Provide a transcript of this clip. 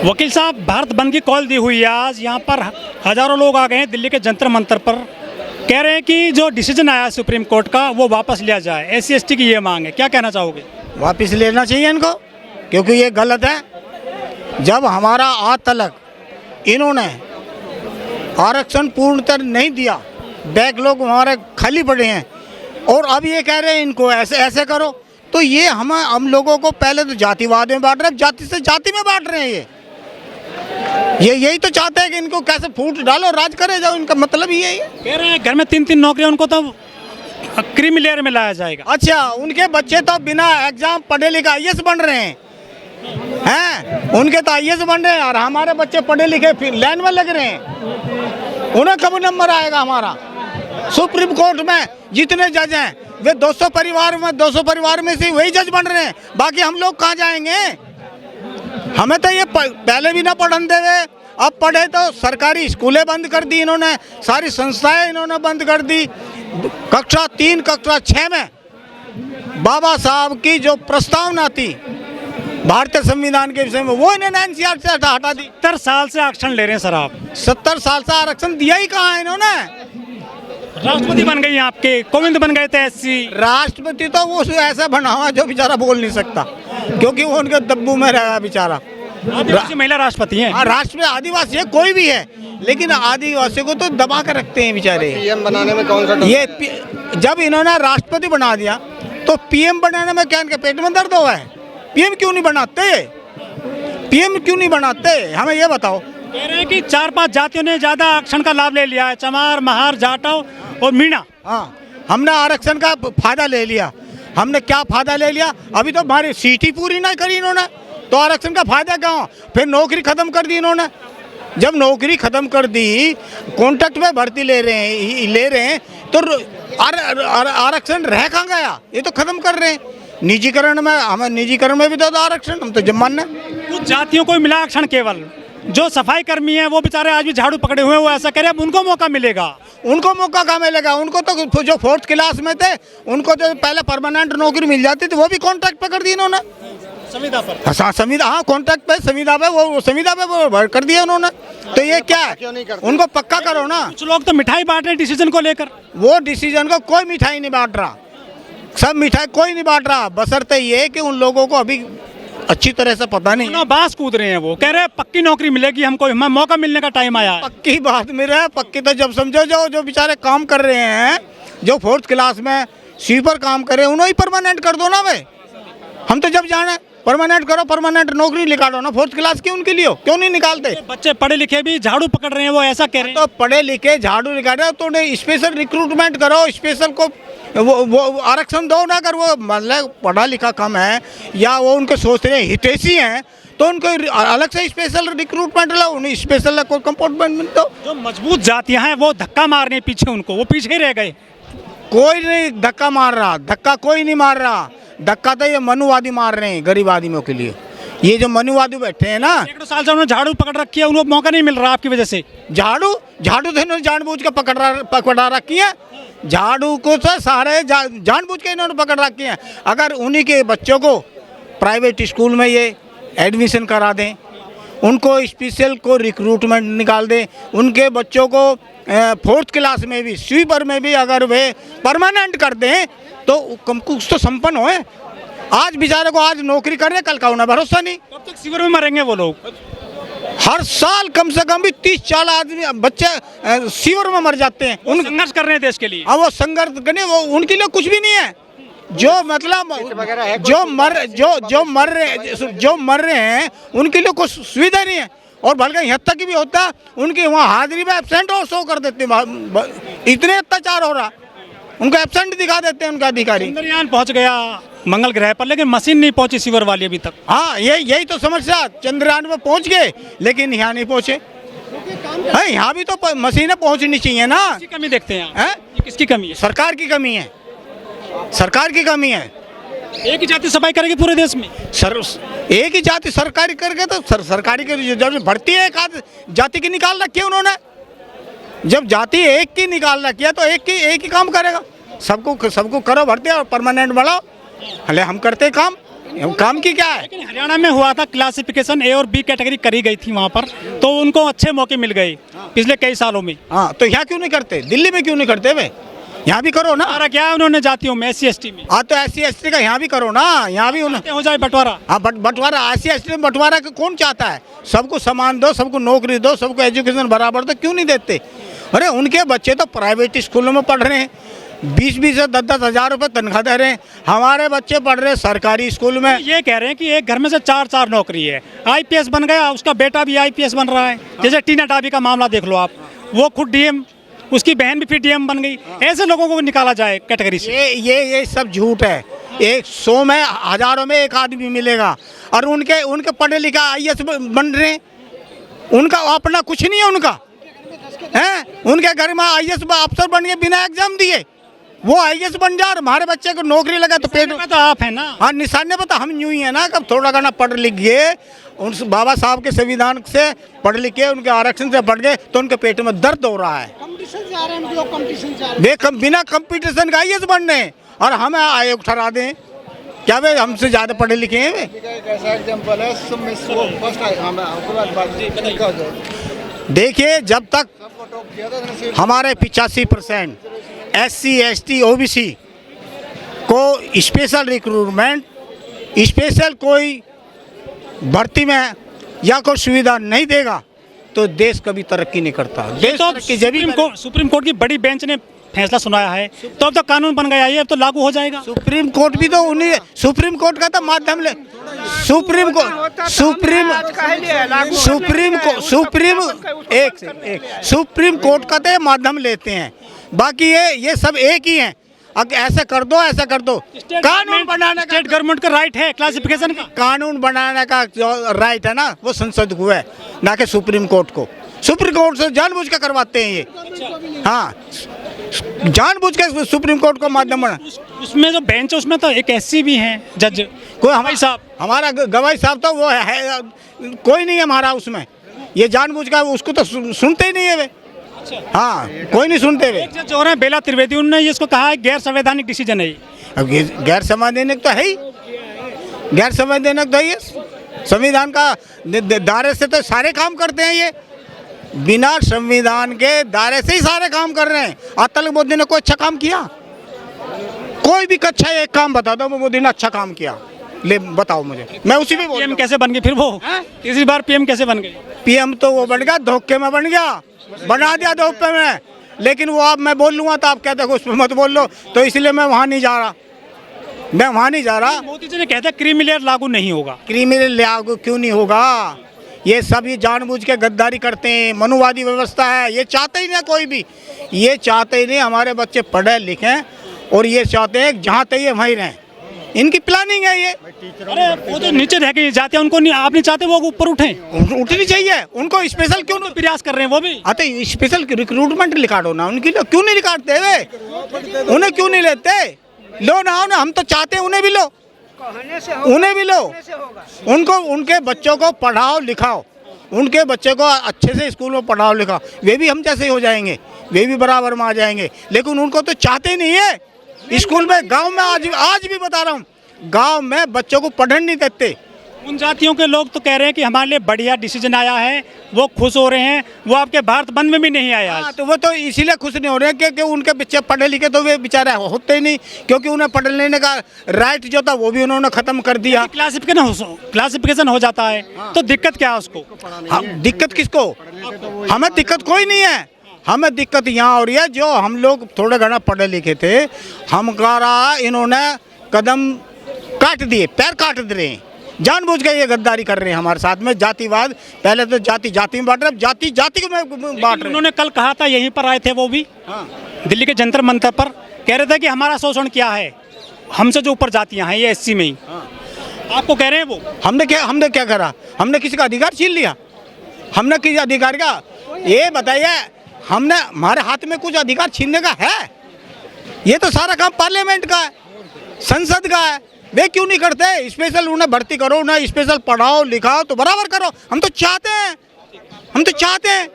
वकील साहब, भारत बंद की कॉल दी हुई है। आज यहाँ पर हजारों लोग आ गए हैं दिल्ली के जंतर मंतर पर। कह रहे हैं कि जो डिसीजन आया सुप्रीम कोर्ट का वो वापस लिया जाए। एससी एसटी की ये मांग है, क्या कहना चाहोगे? वापस लेना चाहिए इनको, क्योंकि ये गलत है। जब हमारा आज तक इन्होंने आरक्षण पूर्णतः नहीं दिया, बैकलॉग हमारे खाली पड़े हैं, और अब ये कह रहे हैं इनको ऐसे ऐसे करो, तो ये हम लोगों को पहले तो जातिवाद में बांट रहे हैं, जाति से जाति में बांट रहे हैं। ये यही तो चाहते हैं कि इनको कैसे फूट डालो, राज करे जाओ, इनका मतलब यही है। कह रहे हैं घर में 3-3 नौकरियां, उनको तो क्रीमी लेयर में लाया जाएगा। अच्छा, उनके बच्चे तो बिना एग्जाम पढ़े लिखे आईएएस बन रहे हैं, उनके तो आईएएस बन रहे हैं, और हमारे बच्चे पढ़े लिखे फिर लाइन में लग रहे हैं। उन्हें कब नंबर आएगा हमारा? सुप्रीम कोर्ट में जितने जज हैं वे 200 परिवार में से वही जज बन रहे हैं, बाकी हम लोग कहाँ जाएंगे? हमें तो ये पहले भी ना पढ़ने देवे, अब पढ़े तो सरकारी स्कूलें बंद कर दी इन्होंने, सारी संस्थाएं इन्होंने बंद कर दी। कक्षा 3 कक्षा 6 में बाबा साहब की जो प्रस्तावना थी भारतीय संविधान के विषय में, वो इन्होंने एनसीईआरटी से हटा दी। 70 साल से आरक्षण ले रहे हैं सर आप। 70 साल से आरक्षण दिया ही कहाँ है इन्होंने? राष्ट्रपति बन गई आपके, कोविंद बन गए थे एससी। राष्ट्रपति तो वो ऐसा बना हुआ जो बेचारा बोल नहीं सकता, क्योंकि वो उनके दब्बू में रहा बेचारा। आदिवासी महिला राष्ट्रपति हैं। राष्ट्र आदिवासी है, कोई भी है, लेकिन आदिवासी को तो दबा कर रखते हैं बेचारे। पीएम बनाने में कौन सा ये जब इन्होंने राष्ट्रपति बना दिया तो पीएम बनाने में क्या इनके पेट में दर्द हुआ है? पीएम क्यों नहीं बनाते? पीएम क्यों नहीं बनाते, हमें ये बताओ। कह रहे हैं कि 4-5 जातियों ने ज्यादा आरक्षण का लाभ ले लिया है, चमार, महार, जाटव और मीणा। हाँ, हमने आरक्षण का फायदा ले लिया। हमने क्या फायदा ले लिया? अभी तो हमारी सीट ही पूरी ना करी इन्होंने, तो आरक्षण का फायदा क्या? फिर नौकरी खत्म कर दी इन्होंने। जब नौकरी खत्म कर दी, कॉन्ट्रैक्ट में भर्ती ले रहे हैं तो आरक्षण रह कहाँ गया? ये तो खत्म कर रहे हैं। निजीकरण में, हमें निजीकरण में भी तो आरक्षण, हम तो जब मानना। कुछ जातियों को मिला आरक्षण, केवल जो सफाई कर्मी हैं वो बेचारे आज भी झाड़ू पकड़े हुए हैं, वो ऐसा कह रहे हैं अब उनको मौका मिलेगा। उनको मौका कहाँ मिलेगा? उनको तो जो 4th क्लास में थे उनको तो पहले परमानेंट नौकरी मिल जाती थी, वो भी कॉन्ट्रैक्ट पे कर दी इन्होंने। संविदा पर, हाँ संविदा, हाँ कॉन्ट्रैक्ट पे, संविदा पे, वो संविदा पे वो भर कर दिया उन्होंने। तो ये क्या है? उनको पक्का करो ना। कुछ लोग तो मिठाई बांट रहे हैं डिसीजन को लेकर। वो डिसीजन को कोई मिठाई नहीं बांट रहा, सब मिठाई कोई नहीं बांट रहा, बशर्ते ये कि उन लोगों को अभी अच्छी तरह से पता नहीं। बास कूद रहे हैं, वो कह रहे हैं पक्की नौकरी मिलेगी हमको, हमें मौका मिलने का टाइम आया है। पक्की बात मिल रहा है, पक्की तो जब समझो जो बेचारे काम कर रहे हैं, जो 4th क्लास में स्वीपर काम कर रहे हैं, उन्हें ही परमानेंट कर दो ना भाई। हम तो जब जाना परमानेंट करो, परमानेंट नौकरी निकालो ना। 4th क्लास की उनके लिए क्यों नहीं निकालते? बच्चे पढ़े लिखे भी झाड़ू पकड़ रहे हैं, वो ऐसा कह रहे हैं। तो पढ़े लिखे झाड़ू निकाल रहे हो तो उन्हें स्पेशल रिक्रूटमेंट करो, स्पेशल को वो आरक्षण दो ना। अगर वो मतलब पढ़ा लिखा कम है या वो उनके सोच रहे हितैषी हैं तो उनको अलग से स्पेशल रिक्रूटमेंट लो, उन्हें स्पेशल कोई कंपार्टमेंट दो। जो मजबूत जातियां हैं वो धक्का मार रही हैं पीछे, उनको वो पीछे ही रह गए। कोई नहीं धक्का मार रहा, धक्का कोई नहीं मार रहा। धक्का तो ये मनुवादी मार रहे हैं गरीब आदमियों के लिए। ये जो मनुवादी बैठे हैं ना, 1-2 साल से उन्होंने झाड़ू पकड़ रखी है, उनको मौका नहीं मिल रहा आपकी वजह से। झाड़ू तो इन्होंने जानबूझ के पकड़ा रखी है। झाड़ू को तो सारे जानबूझ के इन्होंने पकड़ रखी है। अगर उन्हीं के बच्चों को प्राइवेट स्कूल में ये एडमिशन करा दें, उनको स्पेशल को रिक्रूटमेंट निकाल दें, उनके बच्चों को 4th क्लास में भी, स्वीपर में भी अगर वे परमानेंट कर दें तो कुछ तो संपन्न होए। आज बेचारे को आज नौकरी कर रहे, कल का उन्हें भरोसा नहीं। कब तक शिविर में मरेंगे वो लोग? हर साल कम से कम भी 30-40 आदमी बच्चे शिविर में मर जाते हैं। उन संघर्ष कर रहे हैं देश के लिए। हाँ, वो संघर्ष करने, वो उनके लिए कुछ भी नहीं है। जो मतलब जो मर रहे हैं उनके लिए कुछ सुविधा नहीं है। और बल्कि यहाँ तक भी होता है उनकी वहाँ हाजिरी में एब्सेंट और शो कर देते हैं। इतने अत्याचार हो रहा, उनको एब्सेंट दिखा देते हैं उनका अधिकारी। चंद्रयान पहुँच गया मंगल ग्रह पर, लेकिन मशीन नहीं पहुंची शिविर वाली अभी तक। हाँ, यही तो समस्या। चंद्रयान में पहुंच गए लेकिन यहाँ नहीं पहुंचे। है, यहाँ भी तो मशीनें पहुंचनी चाहिए ना। किसकी कमी देखते हैं? ये किसकी कमी है? सरकार की कमी है, सरकार की कमी है। एक ही जाति सफाई करेगी पूरे देश में? एक ही जाति सरकारी करके तो सरकारी के जब भर्ती है एक आध जाति की निकाल रखी है उन्होंने। जब जाति एक की निकाल रखी है तो एक ही काम करेगा। सबको करो भर्ती और परमानेंट बढ़ाओ। हले हम करते काम। काम की क्या है? लेकिन हरियाणा में हुआ था क्लासिफिकेशन ए और बी कैटेगरी करी गई थी वहाँ पर, तो उनको अच्छे मौके मिल गए पिछले कई सालों में। हाँ, तो यहाँ क्यों नहीं करते? दिल्ली में क्यों नहीं करते वे? यहाँ भी करो ना। सारा क्या है उन्होंने जातियों में SC/ST में। हाँ, तो SC/ST का यहाँ भी करो ना, यहाँ भी उन्हें हो जाए बंटवारा। हाँ, बंटवारा SC/ST में बंटवारा कौन चाहता है? सबको समान दो, सबको नौकरी दो, सबको एजुकेशन बराबर दो, क्यों नहीं देते? अरे उनके बच्चे तो प्राइवेट स्कूलों में पढ़ रहे हैं, 20-20 से 10-10 हज़ार रुपये तनख्वाह दे रहे हैं। हमारे बच्चे पढ़ रहे हैं सरकारी स्कूल में। ये कह रहे हैं कि एक घर में से 4-4 नौकरी है। IPS बन गया, उसका बेटा भी IPS बन रहा है। जैसे टीना टाबी का मामला देख लो आप, वो खुद DM, उसकी बहन भी फिर DM बन गई। ऐसे लोगों को निकाला जाए कैटेगरी से। ये सब झूठ है। 100 में हज़ारों में एक आदमी मिलेगा, और उनके पढ़े लिखे IAS बन रहे हैं। उनका अपना कुछ नहीं है, उनका है। उनके घर में IAS अफसर बन गए बिना एग्जाम दिए, वो IAS बन जा, और हमारे बच्चे को नौकरी लगा तो पेट में तो आप है ना। हाँ, निशाने पर तो हम यूं ही है ना। कब थोड़ा घना पढ़ लिख गए, उन बाबा साहब के संविधान से पढ़ लिख के, उनके आरक्षण से पढ़ गए, तो उनके पेट में दर्द हो रहा है। वे बिना कंपटीशन का IAS बन रहे हैं, और हमें आयोग ठहरा दें। क्या वे हमसे ज़्यादा पढ़े लिखे हैं वे? देखिए, जब तक हमारे 85% SC/ST OBC को स्पेशल रिक्रूटमेंट, स्पेशल कोई भर्ती में या कोई सुविधा नहीं देगा, तो देश कभी तरक्की नहीं करता। देश तो तरक्की जब भी सुप्रीम कोर्ट की बड़ी बेंच ने फैसला सुनाया है, तो अब तो कानून बन गया, ये अब तो लागू हो जाएगा। सुप्रीम कोर्ट भी तो उन्हीं, सुप्रीम कोर्ट का तो माध्यम ले, सुप्रीम कोर्ट का तो माध्यम लेते हैं, बाकी ये सब एक ही है। अब ऐसा कर दो, ऐसा कर दो। कानून बनाने का स्टेट गवर्नमेंट का राइट है क्लासिफिकेशन का। कानून बनाने का जो राइट है ना, वो संसद को है, ना कि सुप्रीम कोर्ट को। सुप्रीम कोर्ट से जानबूझ के करवाते हैं ये। हाँ, जानबूझ के सुप्रीम कोर्ट को माध्यम बना। उसमें जो बेंच है उसमें तो एक SC भी है जज, कोई हमारा गवाही साहब तो वो है, कोई नहीं है हमारा उसमें। ये जानबूझ का उसको तो सुनते ही नहीं है वे। हाँ, कोई नहीं सुनते वे। जज हो रहे हैं बेला त्रिवेदी, उन्होंने इसको कहा है गैर संवैधानिक डिसीजन है। अब गैर संवैधानिक तो है ही, गैर संवैधानिक तो ये संविधान का दायरे से तो सारे काम करते हैं। ये बिना संविधान के दायरे से ही सारे काम कर रहे हैं। आतंक मोदी ने कोई अच्छा काम किया? कोई भी अच्छा एक काम बता दो मोदी ने अच्छा काम किया, ले बताओ मुझे, मैं उसी पे बोल। PM कैसे बन गए फिर वो? तीसरी बार PM कैसे बन गए? PM तो वो बन गया, धोखे में बन गया, बना दिया धोखे में। लेकिन वो अब मैं बोल लूँगा तो आप कहते हो उस पर मत बोल लो, तो इसलिए मैं वहाँ नहीं जा रहा। मैं वहाँ नहीं जा रहा। मोदी जी ने कहता है क्रीमी लेयर लागू नहीं होगा। क्रीमी लेयर लागू क्यों नहीं होगा? ये सब ये जानबूझ के गद्दारी करते हैं, मनुवादी व्यवस्था है। ये चाहते ही नहीं कोई भी, ये चाहते ही नहीं हमारे बच्चे पढ़े लिखें, और ये चाहते हैं जहाँ चाहिए वहीं रहें। इनकी प्लानिंग है ये। अरे वो तो नीचे रह के जाते हैं, उनको नहीं, आप नहीं चाहते वो ऊपर उठें? उठनी चाहिए उनको। स्पेशल क्यों नहीं प्रयास कर रहे हैं वो भी? हाँ, तो स्पेशल रिक्रूटमेंट निकालो ना उनकी। क्यों नहीं निकालते वे? उन्हें क्यों नहीं लेते? लो ना, हम तो चाहते हैं उन्हें भी लो, उन्हें भी लो। उनको, उनके बच्चों को पढ़ाओ लिखाओ, उनके बच्चे को अच्छे से स्कूल में पढ़ाओ लिखाओ, वे भी हम जैसे हो जाएंगे, वे भी बराबर में आ जाएंगे। लेकिन उनको तो चाहते ही नहीं है। स्कूल में, गांव में आज भी बता रहा हूँ, गांव में बच्चों को पढ़ने नहीं देते। उन जातियों के लोग तो कह रहे हैं कि हमारे लिए बढ़िया डिसीजन आया है, वो खुश हो रहे हैं। वो आपके भारत बंद में भी नहीं आया। हाँ, तो वो तो इसीलिए खुश नहीं हो रहे हैं क्योंकि उनके बच्चे पढ़े लिखे तो वे बेचारे होते ही नहीं, क्योंकि उन्हें पढ़ लेने का राइट जो था वो भी उन्होंने खत्म कर दिया। क्लासिफिकेशन हो जाता है तो दिक्कत क्या है उसको? हाँ, दिक्कत किसको? हमें दिक्कत कोई नहीं है। हमें दिक्कत यहाँ हो रही है जो हम लोग थोड़े घना पढ़े लिखे थे, हमारा इन्होंने कदम काट दिए, पैर काट दे रहे हैं, जानबूझ के ये गद्दारी कर रहे हैं हमारे साथ में। जातिवाद, पहले तो जाति में बांट रहे, जाति को में बांट रहे। उन्होंने कल कहा था, यहीं पर आए थे वो भी, दिल्ली के जंतर मंतर पर, कह रहे थे कि हमारा शोषण क्या है, हमसे जो ऊपर जातियां हैं ये SC में ही। आपको कह रहे हैं वो? हमने क्या करा? हमने किसी का अधिकार छीन लिया? हमने किसी अधिकार का, ये बताइए, हमने, हमारे हाथ में कुछ अधिकार छीनने का है? ये तो सारा काम पार्लियामेंट का है, संसद का है। वे क्यों नहीं करते? स्पेशल उन्हें भर्ती करो, उन्हें स्पेशल पढ़ाओ लिखाओ तो बराबर करो। हम तो चाहते हैं